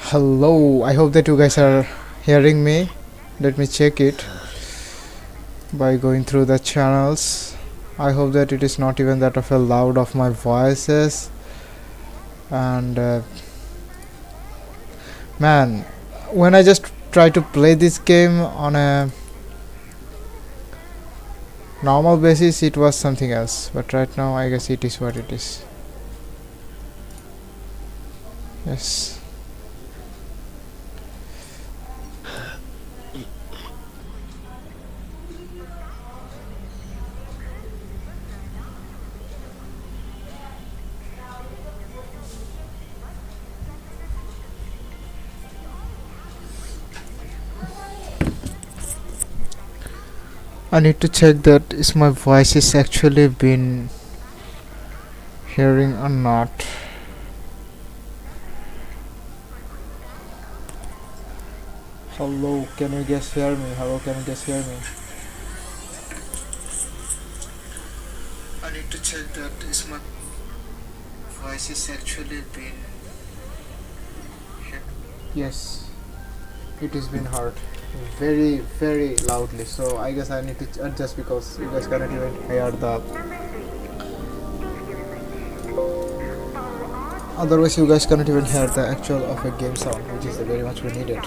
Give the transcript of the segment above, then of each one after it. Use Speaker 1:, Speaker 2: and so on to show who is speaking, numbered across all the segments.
Speaker 1: Hello, I hope that you guys are hearing me. Let me check it by going through the channels. I hope that it is not even that of a loud of my voices. And man, when I just try to play this game on a normal basis, it was something else. But right now, I guess it is what it is. Yes. I need to check that is my voice is actually been hearing or not. Hello, can you guys hear me? Hello, can you guys hear me? I need to check that is my voice is actually been heard. Yes, it is been heard very loudly, so I guess I need to adjust because you guys cannot even hear the otherwise you guys cannot even hear the actual of a game sound, which is very much we needed.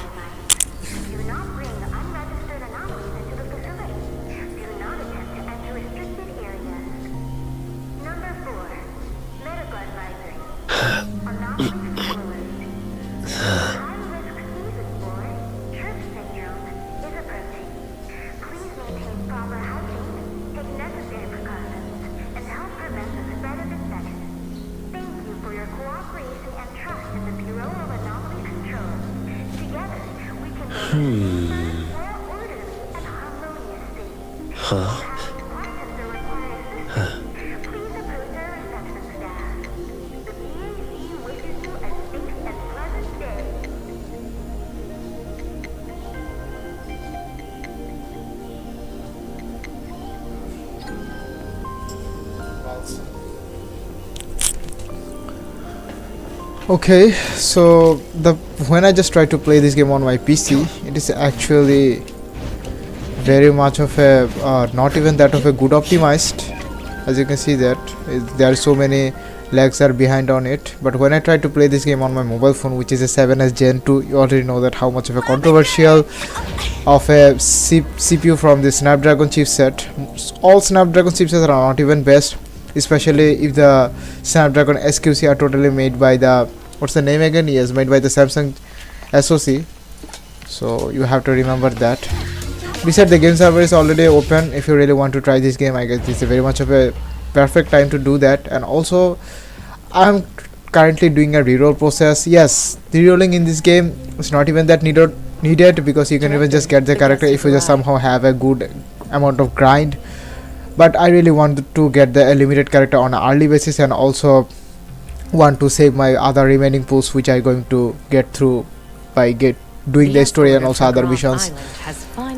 Speaker 1: Okay, so when I just try to play this game on my PC, it is actually very much of a not even that of a good optimized. As you can see that there are so many lags are behind on it. But when I try to play this game on my mobile phone, which is a 7S Gen 2, you already know that how much of a controversial of a CPU from the Snapdragon chipset. All Snapdragon chipsets are not even best, especially if the Snapdragon SQC are totally made by the what's the name again? Yes, made by the Samsung SoC. So you have to remember that. Besides, the game server is already open. If you really want to try this game, I guess this is very much of a perfect time to do that. And also, I'm currently doing a reroll process. Yes, the rerolling in this game is not even that needed because you can even just get the character if you just somehow have a good amount of grind. But I really want to get the limited character on an early basis, and also want to save my other remaining pools, which I'm going to get through by doing the story and also other missions,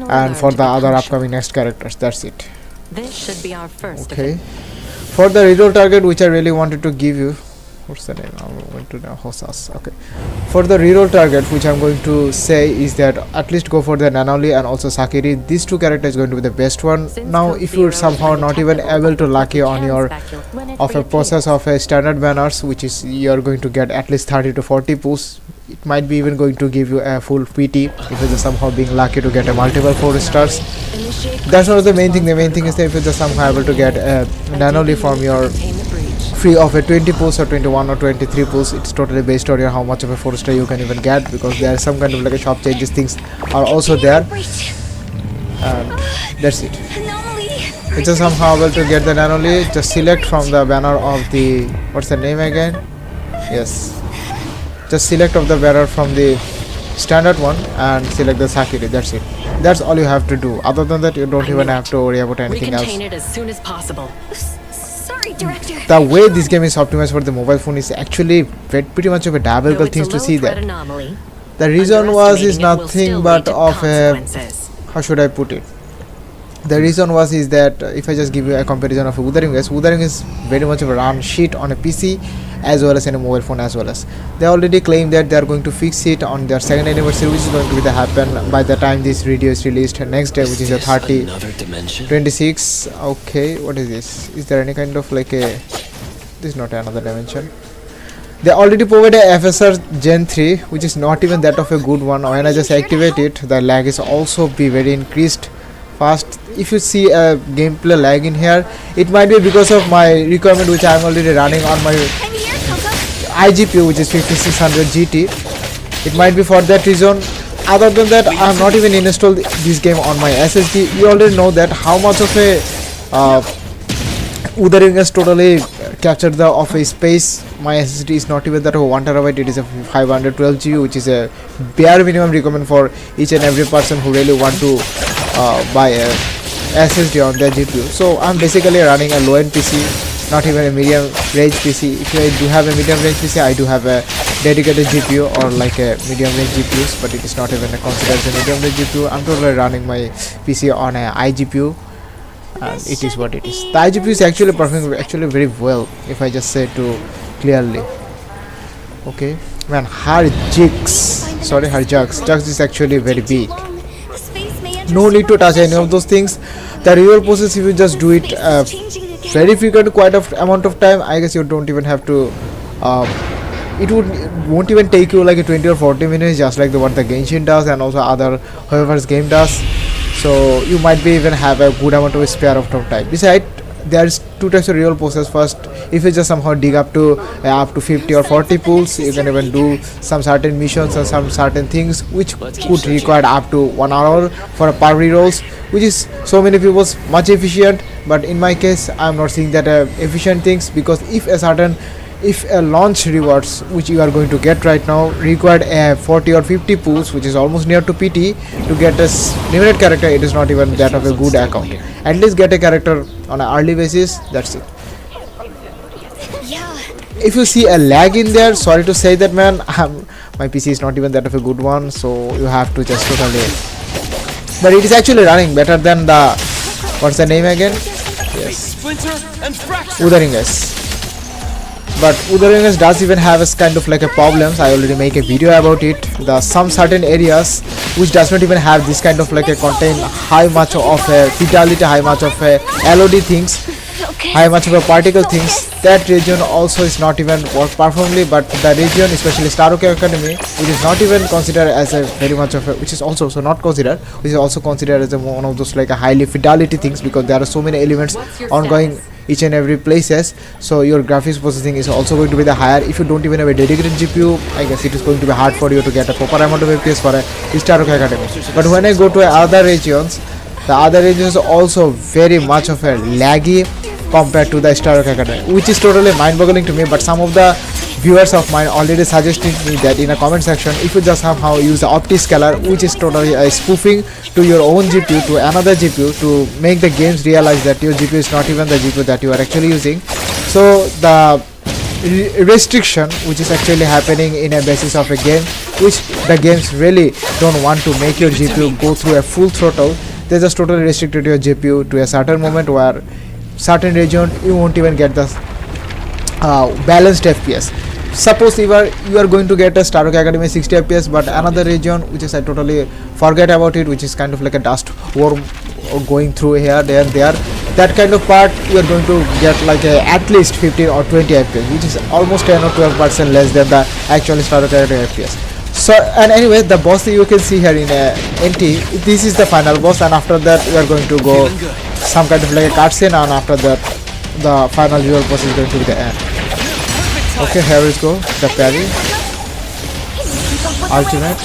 Speaker 1: and for the other upcoming next characters. That's it.
Speaker 2: This should be our first.
Speaker 1: Okay. For the reroll target, which I really wanted to give you, what's the name? I'm going to know Hosas. Okay. For the reroll target, which I'm going to say is that at least go for the Nanoli and also Sakiri. These two characters is going to be the best one. Now, if you're somehow not even able to lucky on your of a process of a standard banners, which is you're going to get at least 30 to 40 pulls, it might be even going to give you a full PT if you're just somehow being lucky to get a multiple 4 stars. That's not the main thing. The main thing is that if you're just somehow able to get a Nanoli from your free of a 20 pulls or 21 or 23 pulls, it's totally based on your how much of a 4 star you can even get, because there are some kind of like a shop changes things are also there, and that's it. It's just somehow able to get the Nanoli. Just select from the banner of the what's the name again? Yes, just select of the banner from the standard one and select the Sakiri. That's it. That's all you have to do. Other than that, you don't even have to worry about anything else.
Speaker 2: Recontain it as soon as possible. Sorry, Director.
Speaker 1: The way this game is optimized for the mobile phone is actually pretty much of a diabolical things to see that. The reason was is nothing but of a, how should I put it? The reason was is that if I just give you a comparison of Wuthering is very much of a run sheet on a PC as well as in a mobile phone as well as. They already claim that they are going to fix it on their second anniversary, which is going to be the happen by the time this video is released next day, which is the 26. Okay, what is this? Is there any kind of like a? This is not another dimension. They already provided a FSR Gen 3, which is not even that of a good one. When I just activate it, the lag is also be very increased fast. If you see a gameplay lag in here, it might be because of my requirement which I am already running on my iGPU, which is 5600 GT. It might be for that reason. Other than that, I have not even installed this game on my SSD. You already know that how much of a Wuthering has totally captured the of a space. My SSD is not even that of 1 terabyte. It is a 512 GB, which is a bare minimum requirement for each and every person who really want to buy a SSD on their GPU. So I'm basically running a low-end PC, not even a medium range PC. If I do have a medium range PC, I do have a dedicated GPU or like a medium range GPUs, but it is not even considered as a medium range GPU. I'm totally running my PC on a iGPU, and it is what it is. The iGPU is actually performing actually very well, if I just say to clearly. Okay, man, her jugs is actually very big. No need to touch any of those things. The real process, if you just do it very frequent, quite a amount of time, I guess you don't even have to. It won't even take you like a 20 or 40 minutes, just like what the Genshin does and also other whoever's game does. So you might be even have a good amount of spare of time. Besides, there's two types of real process. First, if you just somehow dig up to 50 or 40 pools, you can even do some certain missions and some certain things which could require up to 1 hour for a per rerolls, which is so many people's much efficient. But in my case, I'm not seeing that efficient things, because if a launch rewards which you are going to get right now required a 40 or 50 pools, which is almost near to PT, to get a limited character, it is not even that of a good account. At least get a character on an early basis, that's it. If you see a lag in there, sorry to say that, man, my PC is not even that of a good one, so you have to just totally, but it is actually running better than the, what's the name again? Yes, Wuthering. But Wuthering does even have a kind of like a problems. I already make a video about it. The some certain areas which does not even have this kind of like a contain high much of a fidelity, high much of a LOD things, high much of a particle things. That region also is not even work perfectly. But the region, especially Star Oak Academy, which is not even considered as a very much of a, which is also so not considered, which is also considered as a one of those like a highly fidelity things, because there are so many elements ongoing each and every places. So your graphics processing is also going to be the higher. If you don't even have a dedicated GPU, I guess it is going to be hard for you to get a proper amount of FPS for a Star Oak Academy. But when I go to other regions, the other regions are also very much of a laggy compared to the Star Oak Academy, which is totally mind-boggling to me. But some of the viewers of mine already suggested me that in a comment section, if you just somehow use the OptiScaler, which is totally spoofing to your own GPU to another GPU to make the games realize that your GPU is not even the GPU that you are actually using. So the restriction which is actually happening in a basis of a game, which the games really don't want to make your GPU go through a full throttle, they just totally restricted your GPU to a certain moment where certain region you won't even get the balanced FPS. Suppose you are going to get a Star Oak Academy 60 FPS, but another region which is I totally forget about it, which is kind of like a dust worm going through here, there, that kind of part, you are going to get like at least 15 or 20 FPS, which is almost 10 or 12% less than the actual Star Oak Academy FPS. So, and anyway, the boss that you can see here in NT, this is the final boss, and after that we are going to go some kind of like a cutscene, and after that the final visual boss is going to be the end. Okay, here we go, the parry, ultimate.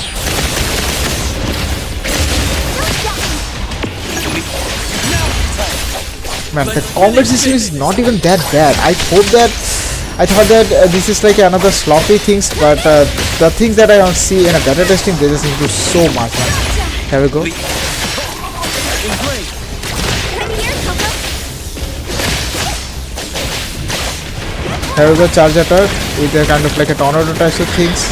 Speaker 1: Man, the combat system is not even that bad. I thought that this is like another sloppy things, but the things that I see in a beta testing, they just improve so much. Man. Here we go. Here we go, charge attack with a kind of like a tornado types of things.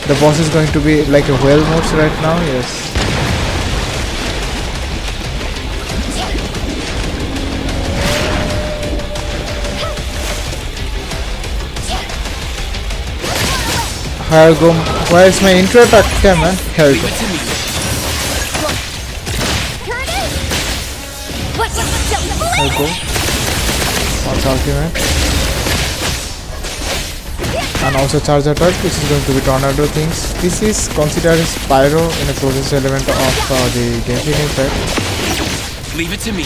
Speaker 1: The boss is going to be like a whale modes right now, yes. Here go. Where's my intro attack? Damn man. Here we
Speaker 3: Leave
Speaker 1: go.
Speaker 3: it to me.
Speaker 2: Here it is. What? Don't
Speaker 1: Here we
Speaker 2: believe
Speaker 1: go. What's ultimate? And also charge attack, which is going to be tornado things. This is considered as pyro in a closest element of the Genshin Impact.
Speaker 3: Leave it to me.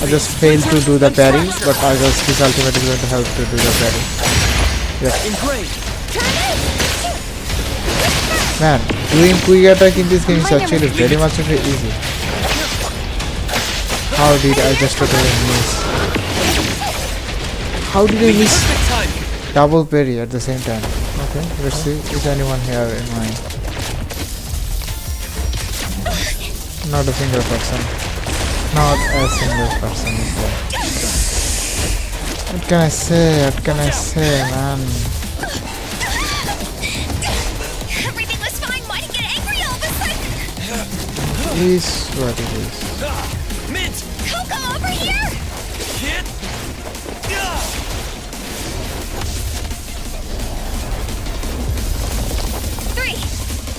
Speaker 1: I just failed to do the parry, but I guess this ultimate is going to help to do the parry.
Speaker 3: Engraved.
Speaker 1: Man, doing quick attack in this game is actually very much of easy. How did I just totally miss? How did I miss
Speaker 3: Perfect timing.
Speaker 1: double parry at the same time? Okay, let's see. Is anyone here in my... Not a single person. Not a single person is there. What can I say? What can I say, man?
Speaker 2: Everything was fine. Why did you get angry all of a sudden?
Speaker 1: It is what it is.
Speaker 3: Mint.
Speaker 2: Coco, over here!
Speaker 3: Hit.
Speaker 2: 3,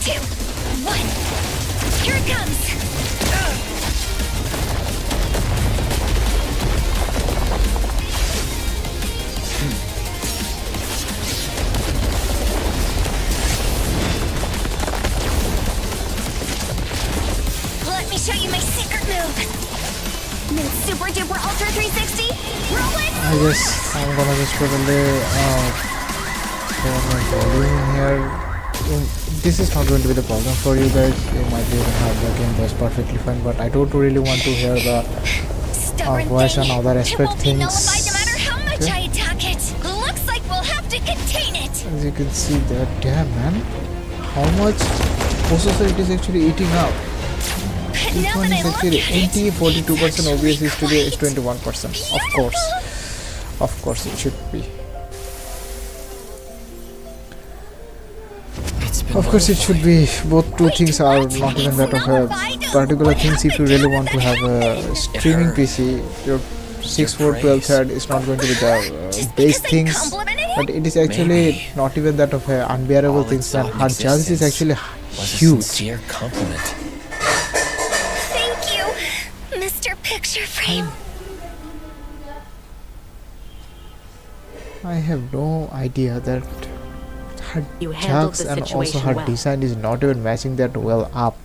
Speaker 2: 2, 1. Here it comes. Let me show you my secret move. Super duper ultra 360. Roll it.
Speaker 1: I guess I'm gonna just totally turn my volume here. This is not going to be the problem for you guys. You might be able to have the game voice perfectly fine, but I don't really want to hear the
Speaker 2: Stubborn
Speaker 1: voice
Speaker 2: thing.
Speaker 1: and other
Speaker 2: It
Speaker 1: aspect
Speaker 2: won't be
Speaker 1: things.
Speaker 2: nullified no matter how much
Speaker 1: Okay.
Speaker 2: I attack it. Looks like we'll have to contain it.
Speaker 1: As you can see that, damn man, how much processor it is actually eating up. This
Speaker 2: Now
Speaker 1: one
Speaker 2: that
Speaker 1: is
Speaker 2: I look
Speaker 1: actually
Speaker 2: at it,
Speaker 1: 80, 42%, OBS is today is
Speaker 2: quite
Speaker 1: 21%. Of course it should be.
Speaker 3: It's been
Speaker 1: Of course it should be. Both two things are not even that of a particular things. If you really want to have a streaming PC, your 6412 thread is not going to be the base things, but it is actually not even that of a unbearable things, and her judge is actually huge.
Speaker 3: sincere compliment.
Speaker 2: Thank you, Mr. Picture Frame.
Speaker 1: I have no idea that her
Speaker 2: You handled
Speaker 1: jugs
Speaker 2: the
Speaker 1: and also
Speaker 2: situation
Speaker 1: her
Speaker 2: well.
Speaker 1: design is not even matching that well up.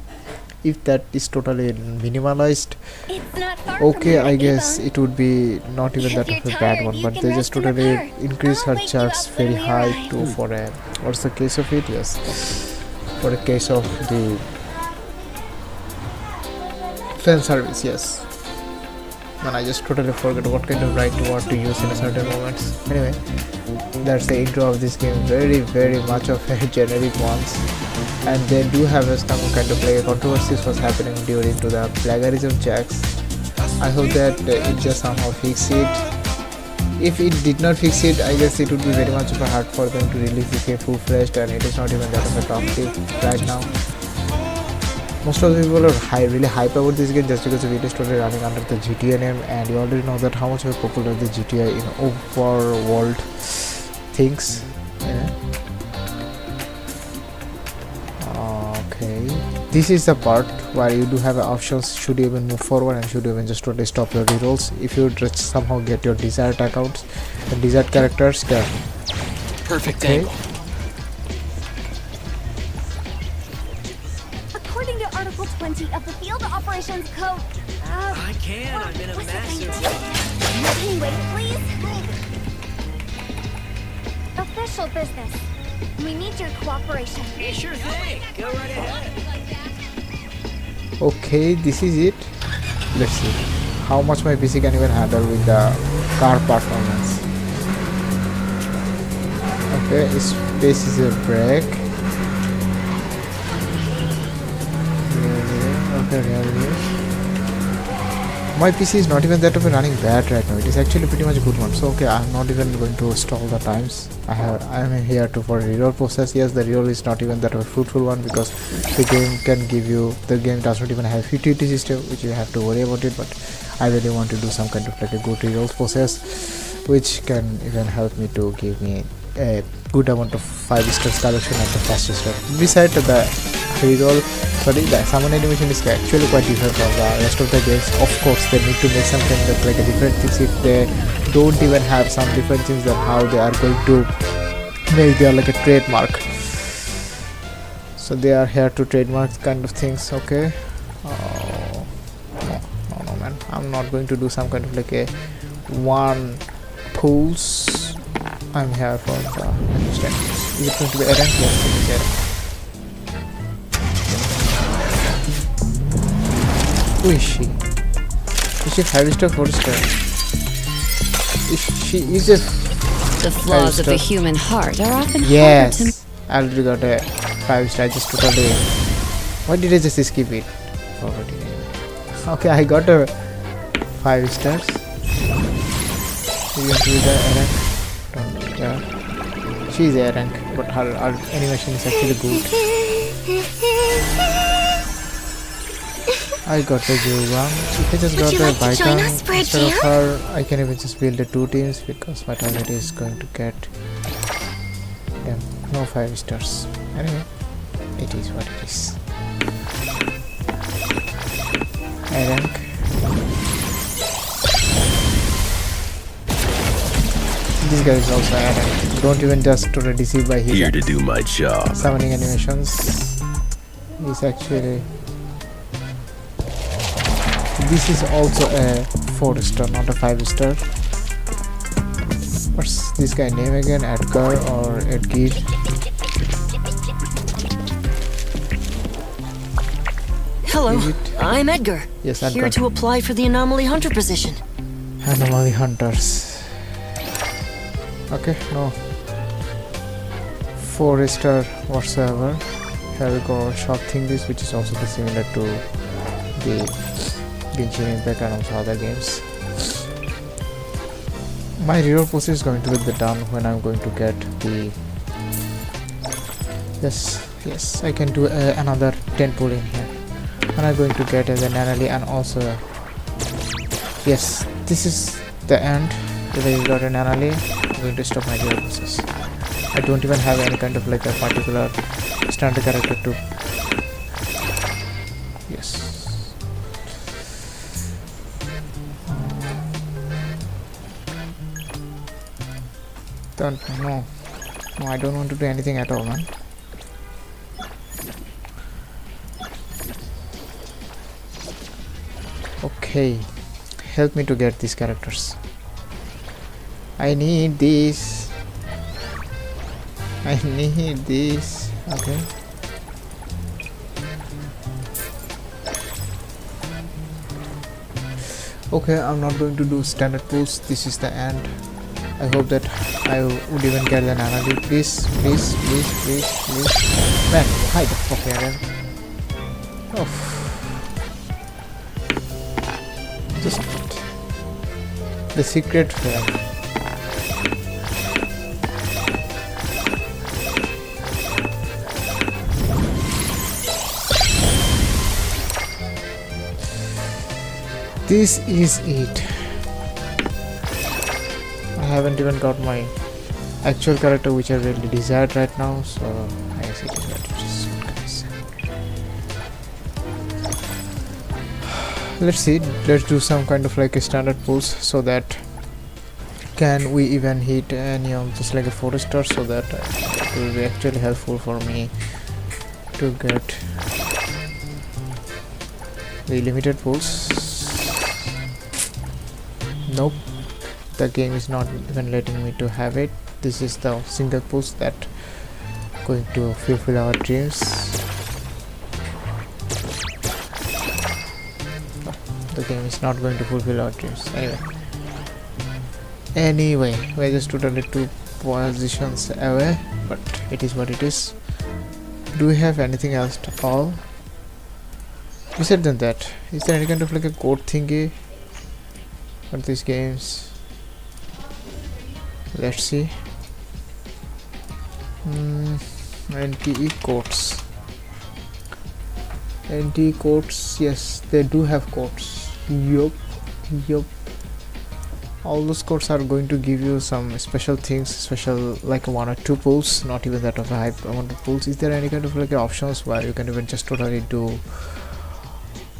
Speaker 1: If that is totally minimalized,
Speaker 2: It's not far from
Speaker 1: okay,
Speaker 2: here,
Speaker 1: I guess
Speaker 2: Avon.
Speaker 1: it would be not even
Speaker 2: If
Speaker 1: that
Speaker 2: you're
Speaker 1: of a bad
Speaker 2: tired,
Speaker 1: one,
Speaker 2: you
Speaker 1: but
Speaker 2: can
Speaker 1: they
Speaker 2: rest
Speaker 1: just
Speaker 2: in the
Speaker 1: totally
Speaker 2: car.
Speaker 1: increase
Speaker 2: I'll
Speaker 1: her
Speaker 2: wake you
Speaker 1: charts
Speaker 2: up
Speaker 1: very
Speaker 2: when we
Speaker 1: high
Speaker 2: arrive.
Speaker 1: too for a, what's the case of it? Yes, for a case of the fan service, yes. Man, I just totally forgot what kind of right to what to use in a certain moments. Anyway, that's the intro of this game. Very much of a generic ones, and they do have a some kind of like a controversies was happening during to the plagiarism checks. I hope that it just somehow fix it. If it did not fix it, I guess it would be very much of a hard for them to release this game full-fledged, and it is not even that of a top tip right now. Most of the people are really hype about this game just because it is totally running under the GTA name, and you already know that how much of a popular the GTA in overworld things. Okay, this is the part where you do have options. Should you even move forward, and should you even just totally stop your rerolls if you just somehow get your desired accounts and desired characters can.
Speaker 3: Perfect
Speaker 1: Okay.
Speaker 3: angle.
Speaker 4: According to Article 20 of the Field Operations Code,
Speaker 3: I can. I'm in a
Speaker 4: what's that
Speaker 3: massive.
Speaker 4: thing? Anyway, please. Official business. We need your cooperation.
Speaker 3: Hey, sure thing. Go right ahead.
Speaker 1: Okay, this is it. Let's see how much my PC can even handle with the car performance. Okay, space is a brake. Okay, really. My PC is not even that of a running bad right now. It is actually pretty much a good one. So okay, I'm not even going to stall the times. I am here to for reroll process. Yes, the reroll is not even that of a fruitful one because the game can give you, the game does not even have utility system which you have to worry about it. But I really want to do some kind of like a good reroll process which can even help me to give me a good amount of 5 stars collection at the first start. Besides the reroll, the summon animation is actually quite different from the rest of the games. Of course, they need to make some kind of like a different things. If they don't even have some different things, then how they are going to make their like a trademark. So they are here to trademark kind of things. Okay. Oh, no, man. I'm not going to do some kind of like a one pulse. I'm here for the understand. Is it going to be a rank? Yes, it is a rank. Who is she? Is she 5-star, 4-star? She is a
Speaker 5: The flaws of the human heart are often
Speaker 1: yes.
Speaker 5: hard to...
Speaker 1: I already got a 5-star. Just totally. Why did I just skip it? Okay, I got a 5 stars. You can do the rank. Don't care. She's a rank, but her animation is actually good. I got a Jurwang. If I just got a Baitan instead of her, I can even just build the 2 teams because my target is going to get them. No 5 stars. Anyway, it is what it is. I rank. This guy is also a rank. Don't even just to deceive by his
Speaker 6: Here to do my job.
Speaker 1: summoning animations. He's actually. This is also a 4-star, not a 5-star. What's this guy name again? Edgar or Edgir?
Speaker 7: Hello,
Speaker 1: Is it?
Speaker 7: I'm Edgar.
Speaker 1: Yes,
Speaker 7: Here
Speaker 1: Edgar.
Speaker 7: to apply for the Anomaly Hunter position.
Speaker 1: Anomaly Hunters. Okay, no. 4-star whatsoever. Here we go. Short thing this, which is also similar to the Genshin Impact and also other games. My reroll process is going to be done when I'm going to get the. Yes, I can do another 10 pull in here. And I'm going to get as an Anali and also. Yes, this is the end. If I got an Anali, I'm going to stop my reroll process. I don't even have any kind of like a particular standard character to. Yes. No, I don't want to do anything at all, man. Okay, help me to get these characters. I need this. Okay. Okay, I'm not going to do standard pulls. This is the end. I hope that I would even get an analogy. Please. Man, hide the fuck again. Oh. Just the secret frame. This is it. I haven't even got my actual character which I really desired right now, so I guess it is what it is. Let's see, let's do some kind of like a standard pulls so that can we even hit any of just like a 4-star, so that it will be actually helpful for me to get the limited pulls. Nope, the game is not even letting me to have it. This is the single push that going to fulfill our dreams. The game is not going to fulfill our dreams. Anyway, we're just totally 2 positions away, but it is what it is. Do we have anything else at all besides than that? Is there any kind of like a code thingy for these games? Let's see. NTE codes. NTE codes, yes, they do have codes. Yup. all those codes are going to give you some special things, special like one or two pulls, not even that of a high amount of pulls. Is there any kind of like options where you can even just totally do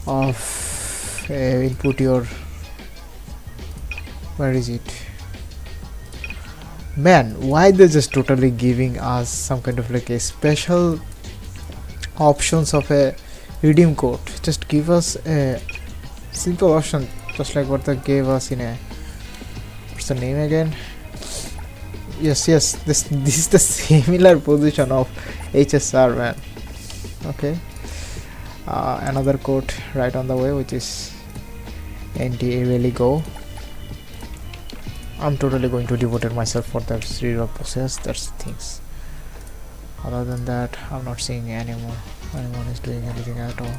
Speaker 1: of input your, where is it? Man, why they just totally giving us some kind of like a special options of a redeem code? Just give us a simple option, just like what they gave us in a, what's the name again? Yes, this is the similar position of HSR, man. Okay, another code right on the way, which is NTE really go. I'm totally going to devote myself for the reroll process. That's things. Other than that, I'm not seeing anyone is doing anything at all.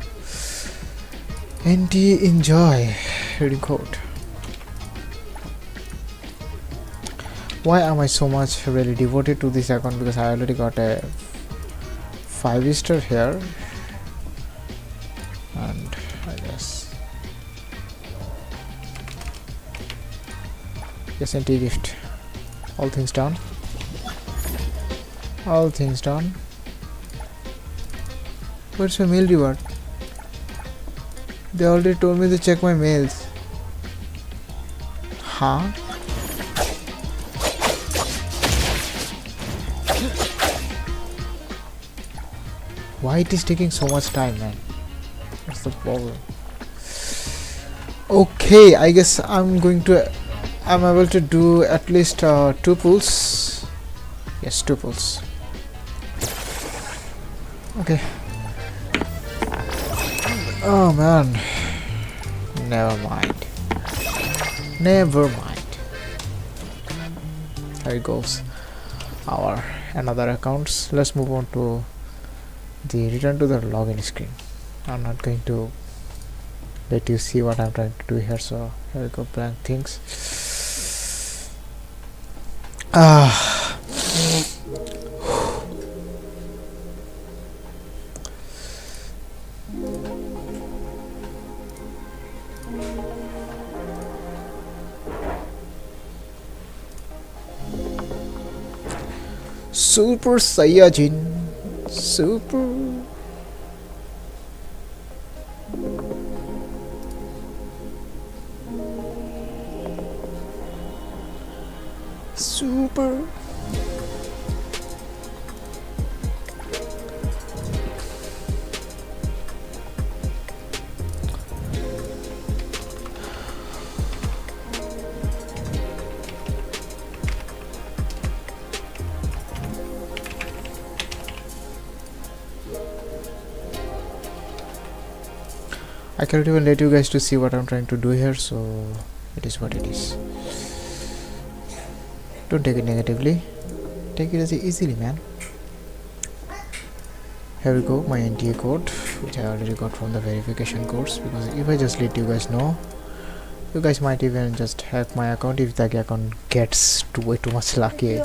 Speaker 1: NTE enjoy reading code. Why am I so much really devoted to this account? Because I already got a 5-star here, and I guess yes, NT gift. All things done. All things done. Where's my mail reward? They already told me to check my mails. Huh? Why it is taking so much time, man? What's the problem? Okay, I guess I'm able to do at least 2 pulls. Yes, 2 pulls. Okay. Oh man. Never mind. Never mind. Here it goes. Our another accounts. Let's move on to the return to the login screen. I'm not going to let you see what I'm trying to do here, so here we go, blank things. Super Saiyajin. Super. Super. I cannot even let you guys to see what I'm trying to do here, so it is what it is. Don't take it negatively, take it as easily, man. Here we go, my NTA code, which I already got from the verification codes, because if I just let you guys know, you guys might even just hack my account if the account gets way too much lucky.